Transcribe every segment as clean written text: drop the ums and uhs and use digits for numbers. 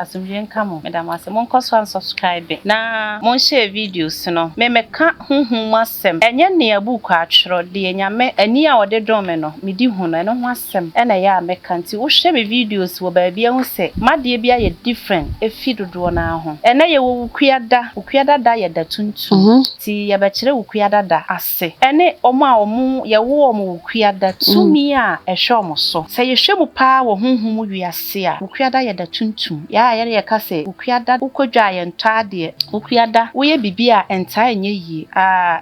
asumdwen kamo madam ase mon koso an subscribe na mon share videos no me meka honhom asem enye ne abuku atwero de enyame ani a ode dome no medi hu no eno ho asem ena ya meka nti wo hwe me videos wo ba bia hu se made bia ye different efi dodo na ho ena ye wo ukuada da ye da tuntum ti ye ba kire ukuada da ase ene omo a omo ye wo omo ukuada tumi a ehwe omo so se ye hwe mu pa wo honhom wiase a ukuada ye da tuntum ya ye ka se ukuada ukodwa ye ntade ukuada wo ye bibia enta enye yi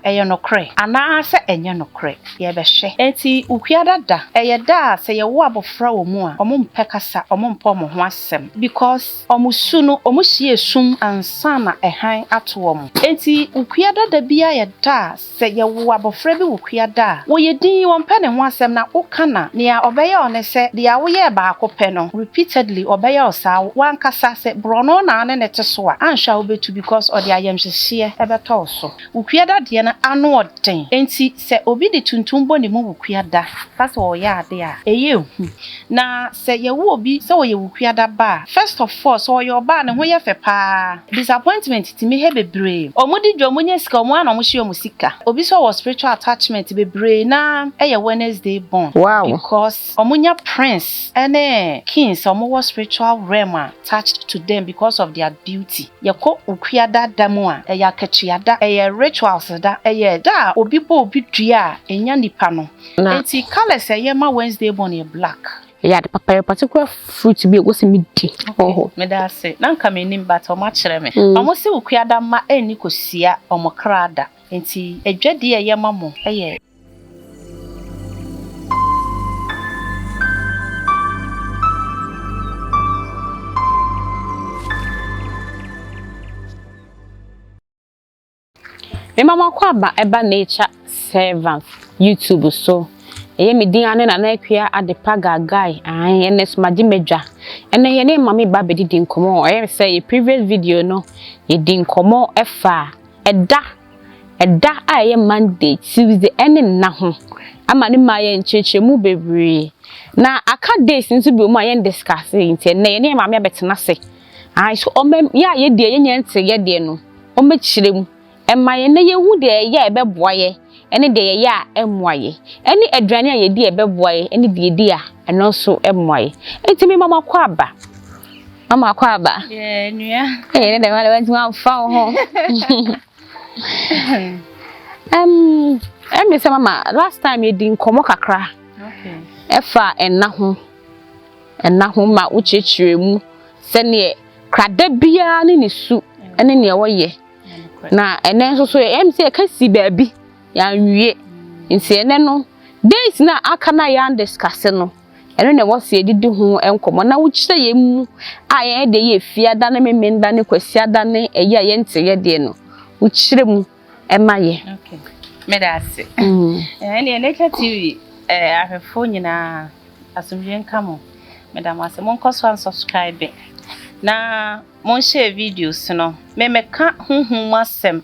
eye nokre ana se enye nokre ye be hwe enti ukuada da eye da se ye wo abofra wo mu a omo mpekasa omo mpo mo ho asem because omo su no omo hie sum ansa na ehan ato omo enti ukuada da bia ye da se ye wo abofra bi ukuada wo ye din wo mpa ne ho asem na ukana ne a obeye one se dia wo ye ba akopɛ no repeatedly obeye osa wankasa se brono na ne ne teso a ansha obetu because odi ayemhyehyɛ ebeto so ukuada de na ano odden enti se obi de tuntum bo ne mu ukuada kase o ya ade a eye hu na se ye wo obi se wo ye ukuada ba first of all so your ba ne ho ye fe pa disappointment ti me he bebre omudi dwomunye sika omo ana omo hye omo sika obi so was spiritual attachment bebre na eye Wednesday born because omunya prince ene kings omo was spiritual realm attached to them because of their beauty yeko ukuada damu a eye akachiada eye rituals da eye da obi bo obi dua enya nipa no enti colors eye ma Wednesday born e black yeah the papaya particular fruit be go se midi me da say na nka me nim but omo kire me omo se ukuada ma eni kosia omo krada enti adwade eye ma mo eye me mama kwa ba eba nature servant YouTube so eye me din ane na na akua adepa gagai ene smaji medwa ene ye ne mama ba bedi din komo eye say ye previous video no ye din komo efa eda a ye Monday Tuesday ene na ho ama ne ma ye ncheche mu bebre na aka days nso bi mu aye discuss nti ene ye ne mama abetena se so omem ya ye de ye nyente ye de no omechire mu ema ye ne ye hu de ye ebeboa ye ene de ye ya emwaye ene aduane a ye di ebeboa ye ene de ye di a eno so emwaye enti me mama kwa aba nua ne de wale wanti wan fa ho me say mama last time ye di nkomo kakra efa enna ho ma uchechire mu se ne krada bia ne ne su ene ne wo ye na ene nso so MC kasi baabi ya nwie nti ene no days na aka na ya discuss no ene ne wo se didi hu enkomo na wo kire ye mu a ye de ye fiada na memenda ne kwasiada ne eya ye nte ye de no wo kire mu emaye okay me da se ene TV afefo nyina asumdwen kamo madam ase mon koso an subscribe na mon share videos no me meka honhom asem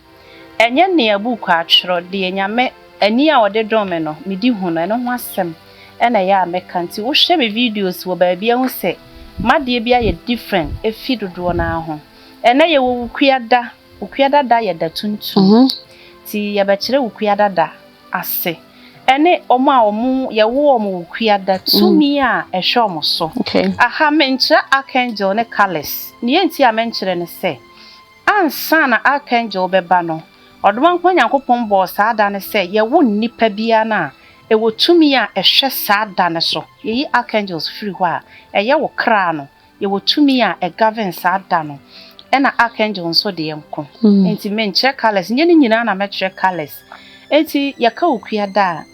enye ne abuku atwero de enyame ani a ode dome no medi hu no eno ho asem ena ya meka nti wo hwe me videos wo ba bia hu se made bia ye different efi dodo na ho ena ye wo ukuada da ye da tuntum ti ye ba kire ukuada da ase ene omo a omo ye wo omo ukuada tumi a ehwe omo so aha menche archangel ne colors ne enti a menchire ne se ansa na archangel beba no odoma nko nyankopon bo saada ne se ye wo nipa bia na e wo tumi a ehwe saada ne so ye archangels free ho a eye wo kra no ye wo tumi a e govern saada no ena archangel nso de enko enti menche colors nye ne nyina na metre colors enti ye ka ukuada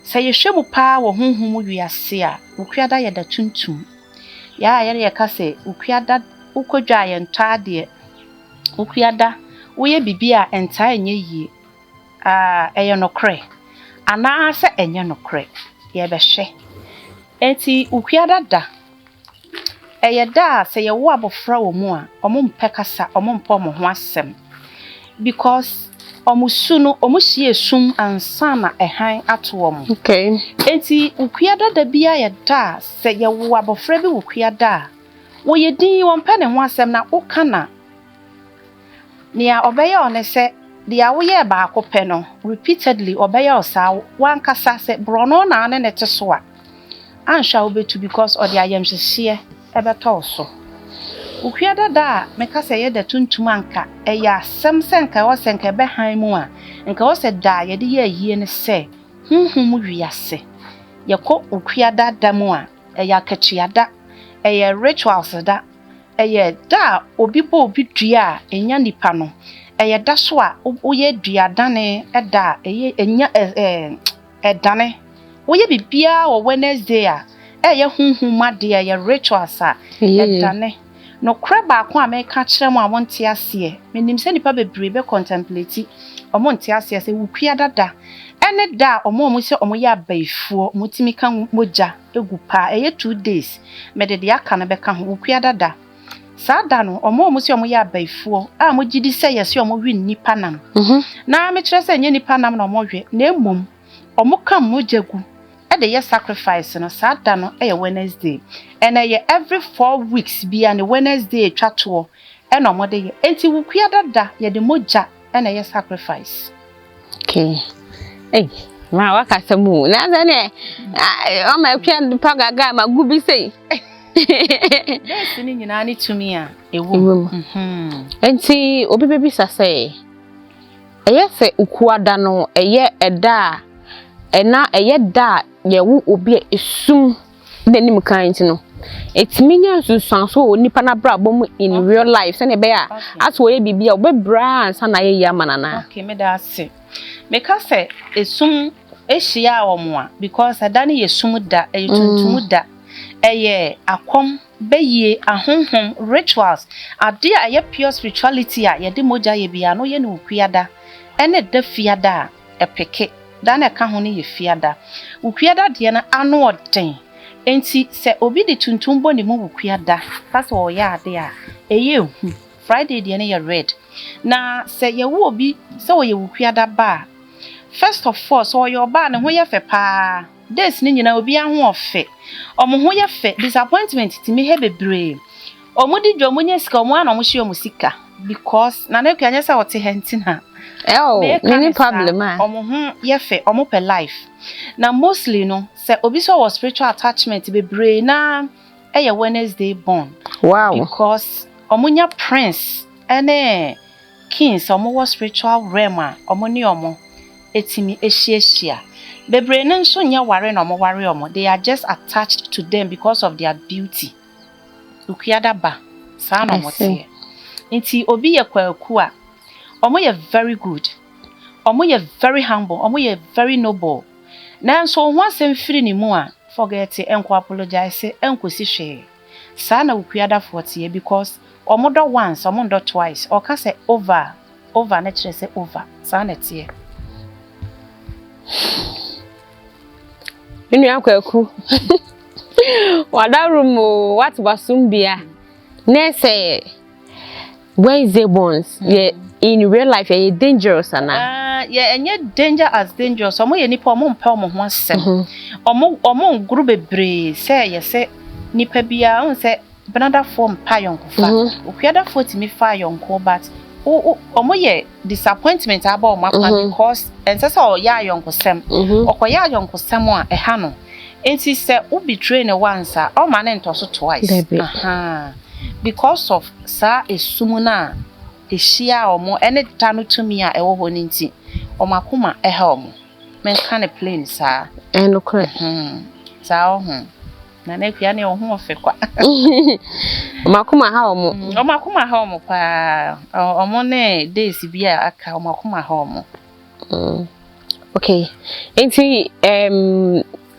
se ye hwe mu pa wo honhom wiase a ukuada ye da tuntum ya ye ka se ukuada ukodwa ye ntade ukuada wo ye bibia enta enye yi eye nokre ana se enye nokre ye be hwe enti ukuada da eye da se ye wo abofra wo mu a omo mpekasa omo mpo mo ho asem because omusu no omuhie sum ansa na ehan ato omo okay enti ukuada da bia ye da se ye wo abofra bi ukuada wo ye din won pe ne ho asem na wo kana nia obeye one se dia wo ye ba akopɛ no repeatedly obeye osa wan kasa se brono na ne ne teso a ansha wo betu because odi ayemhyehyɛ ebeto so ukua dada me kasa ye da tuntum anka eya asem senka wo senka be han mu a nka wo se da ye de ye yie ne se hunhum wiase ye ko ukua dada mu a eya kachiada eye rituals da eye da obi bo obi dua enya nipa no eye da so a woye dua dane eda eye enya edane woye bibia o Wednesday a eye hunhum ade eye rituals a edane no kraba ko a me ka kire mu a wonte ase menim se nipa bebre be contemplate omo nte ase se wukua dada ene da omo se omo ya baifuo mutimi kan moja egu pa eye 2 days me de aka na be ka ho wukua dada sada no omo se omo ya baifuo a mogidi se yese omo wi nipa nam na me kire se nye nipa nam na omo hwe na emom omo kan mojagu e de ye sacrifice no sada no eye Wednesday and every 4 weeks be an Wednesday twatwo e no omo de ye enti wukua dada ye de moja e na ye sacrifice. Okay. Hey, ma waka samu na zane o ma kwan pagaga ma gubi sei. Yes ni nyina ni tumi a ewu. Enti obi bebi sase eye se ukuada no eye eda ena eye da ye wu obi esum denim kan ti no etiminya susanso onipa na brabo mu in real life se ne be a aso ye bibia obebra ansa na ye yamanana. Okay, me da se because esum ehia omo a because adani yesum da etuntum da eye akom beye ahonhom rituals ade a ye pure spirituality a ye de moja ye bia no ye ne ukuada ene da fiada epeke da na ka ho ne ye fiada ukuada de na ano oden enti se obi de tuntum bo ne mu ukuada pass o ya ade a eye hu Friday de ne ye red na se ye wo obi se wo ye ukuada ba first of all so your ba ne ho ye fe pa this ni nyina obi aho ofe omo ho ye fe disappointment ti me he bebre omo di dwo nya sika omo ana omo hye omo sika because na na kwanya se wote hentina many problem omo ho ye fe omo per life na mostly no se obi so was spiritual attachment bebre na eye Wednesday born because omo nya prince ene kings omo was spiritual realm a omo ni omo etimi ehia bebre ne nso nya ware na omo ware omo they are just attached to them because of their beauty ukuada ba sa na motie nti obi ye kwaku a omo ye very good omo ye very humble omo ye very noble na nso ho asem firi ni mu a forget enko apologize enko si hwe sa na ukuada fortie because omo do once omo do twice o ka say over na kire say over sa na tie Inu akwaku wadarumo what basumbia na say Wednesday bonds in real life are dangerous ana yeah enye danger as dangerous omo ye nipa omo mpa omo ho asem omo nguru bebre say ye say nipa bia on say another form pa yonko fa okuada fo mi fa yonko but omo ye disappointment aba omo apa because ensese o ya yonko sem okoya yonko sem a eha no enti se u betray ne once a o ma ne ntoso twice because of sa esumuna ehia omo ene tanu tumi a ewo ho nti omakoma eha omo men kan e plain sa enokre sa ohun na na kwia ne ohun ofekwa omakoma ha omo pa omo ne days bia aka omakoma ha omo okay enti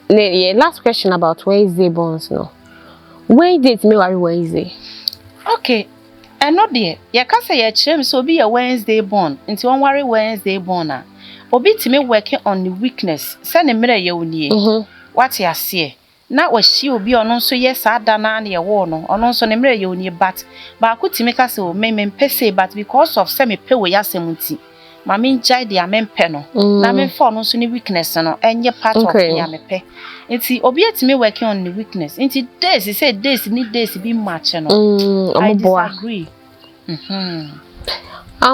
the last question about Wednesday bonds no Wednesday me worry Wednesday okay eno de ye ka say ye kire me so obi ye Wednesday born nti won worry Wednesday born a obi timi working on the weakness say ne mere ye onie what ya see na wahyi obi ono nso ye sada na na ye wo no ono nso ne mere ye onie but ba ko timi ka say o me pese but because of say me pe we yasem nti mama njai de amempe no na me for no so ni weakness no enye part of ya mepe nti obi atime working on the weakness nti days say days ni days be match no I disagree I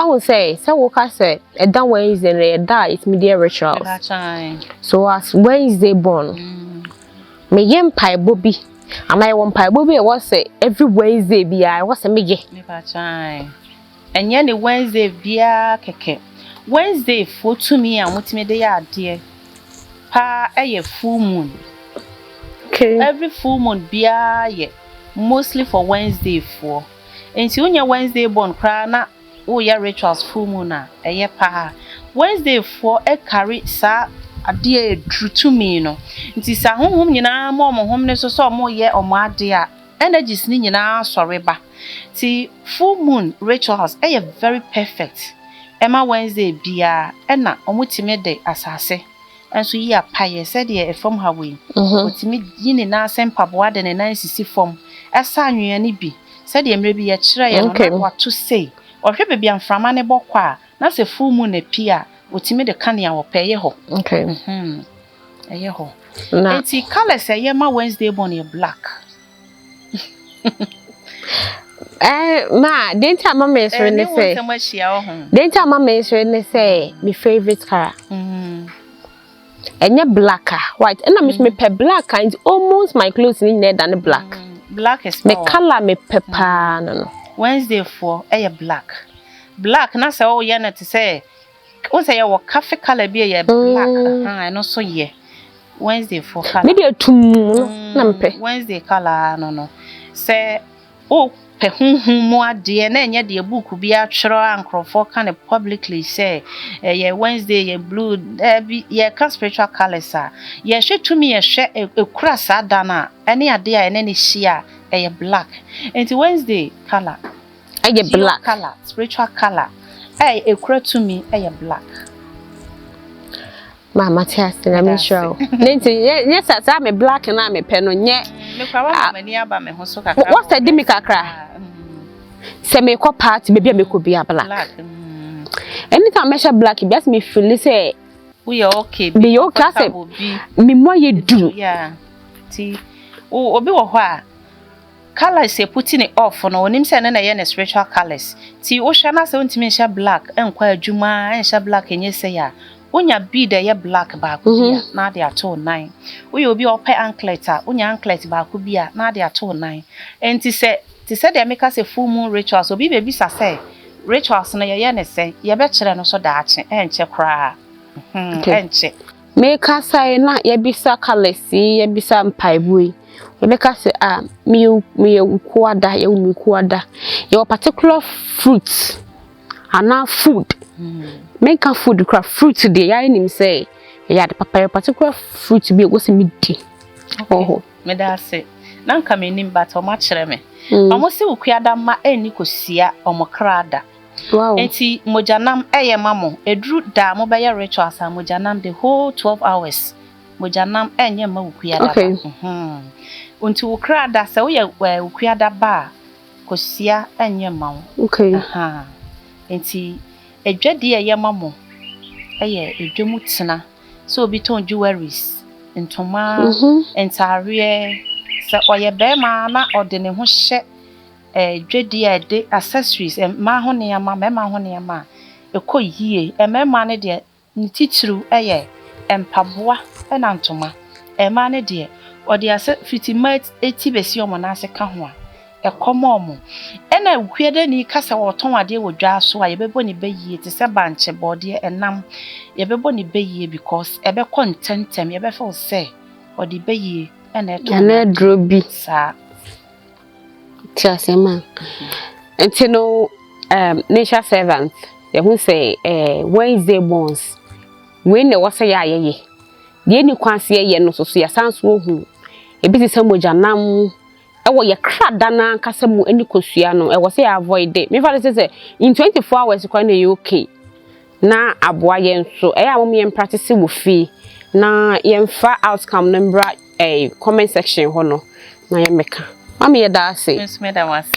would say woka say a dan Wednesday and that is media rituals so as Wednesday born me yem pai bobi am I one pai bobi was say every Wednesday be I was a me pa chai enye ni Wednesday bia keke Wednesday for to me and mutime dey ade pa eye full moon okay every full moon bia ye mostly for Wednesday for enti unya Wednesday born kra na wo ya rituals full moon na eye pa Wednesday for e carry sa ade e dru to me no nti sa honhom nyina mo hom ne so mo ye omo ade a energies ni nyina sore ba ti full moon rituals are very perfect Emma Wednesday bia na omutime de asase enso yi apaye said ye from hawe otime yini na asempaboa de ne nan sisi fom esa anwea bi said ye mre bi ye kire ye no wato sei ohwe bebia mframa ne bokwa na se full moon na pia otime de kanea wo peye ho okay eye ho enti colors ye ma Wednesday born ye black ma didn't tell mama is really say didn't tell mama is really say my favorite color and black white and I'm me pe black and almost my clothes in there than black black is me color me pepper no Wednesday for black na say oh yeah na to say o say your coffee color be black I know so yeah Wednesday for color maybe a tum na mpe Wednesday color no say oh pe hunhum ade na enye de book bi atwero ankrofo kan publicly say ye Wednesday ye blue ye ka spiritual colors ye hwetumi ye hwe ekura sada na ene ade a ene ne hia ye black and Wednesday color ye black color spiritual color ekura to me ye black Mama Tias na me show nti yes asa me black na me pe no nye me kwa wa mani aba me ho so kakra what's the dimi kakra se me ko party baby me ko bia black anytime me share black bias me feel say we okay be okay say me mo ye du yeah ti obi wo ho a colors e putting it off no onim say na ye na spiritual colors ti wo hwa na say untimi share black enkwa adwuma en share black enye say ya unya bead ye black ba ku bia na de ato 9 uye obi ope anklet a unya anklet ba ku bia na de ato 9 enti se ti se de make say full moon rituals obi be bisa say rituals na ye ne say ye be kire no so daache enche kra enche make say na ye bisa kalesi ye bisa mpaibui ye make say mi ukuada ye umi ukuada your particular fruits ana food make a food craft fruit today I him say yeah the papaya particular fruit be go se me di oh me da say na nka me nim but o ma kire me omo se ukuada ma eni kosia omo krada wow enti mojanam eye mamo edru da mo be rituals a mojanam the whole 12 hours mojanam enye ma ukuada unti ukrada se wo ye ukuada ba kosia enye ma okay enti edwade ye mamo eye edwemu tena so obi ton jewelries ntoma entare se oye be ma na ode ne ho hye edwade ye de accessories ma ho ne ma me ma ho ne ma ekoyie emema ne de ntitiru eye empaboa na ntoma ema ne de ode ase fitimate 80 besi omo na ase ka ho a ekomomo ena ukuede ni kasa woton ade wodwa so a yebebo ni beyie te se banche bode enam yebebo ni beyie because ebe contentem yebe feel say ode beyie ena eto na drobi sa tiasema entino nature servant ye hu say Wednesday bonds when the wasa ya ye de ni kwanse ye no so ya sanso ohu ebi ti samojanam ewo ye krada na kasa mu eni kosua no ewo say avoid it me fa say in 24 hours kwa na you okay na aboa ye nso ya mo ye practice wo fi na ye mfa outcome number comment section ho no na ye meka mama ye da say